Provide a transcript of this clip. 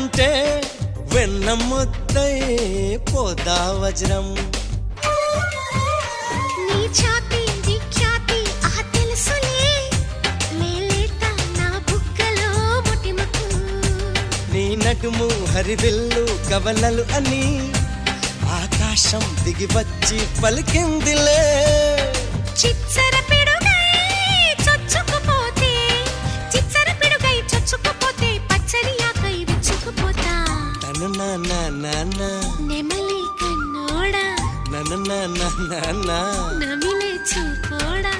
అంటే వెన్న ముద్దై పోదా వజ్రం. నీ ఛాతీ విఖ్యాతి ఆ తెలుసులే మేలేట నా బుగ్గలో ముటిమకు. నీ నడుము హరివిల్లు కవలలు అని ఆకాశం దిగి వచ్చి పలికిందిలే. చిచ్చర పిడుగై చొచ్చుకుపోతే చిచ్చర పిడుగై చొచ్చుకుపోతే పచ్చని ఆకై విచ్చుకుపోతా. తను నా నెమలి కన్నోడా నా నమిలే చూపోడా.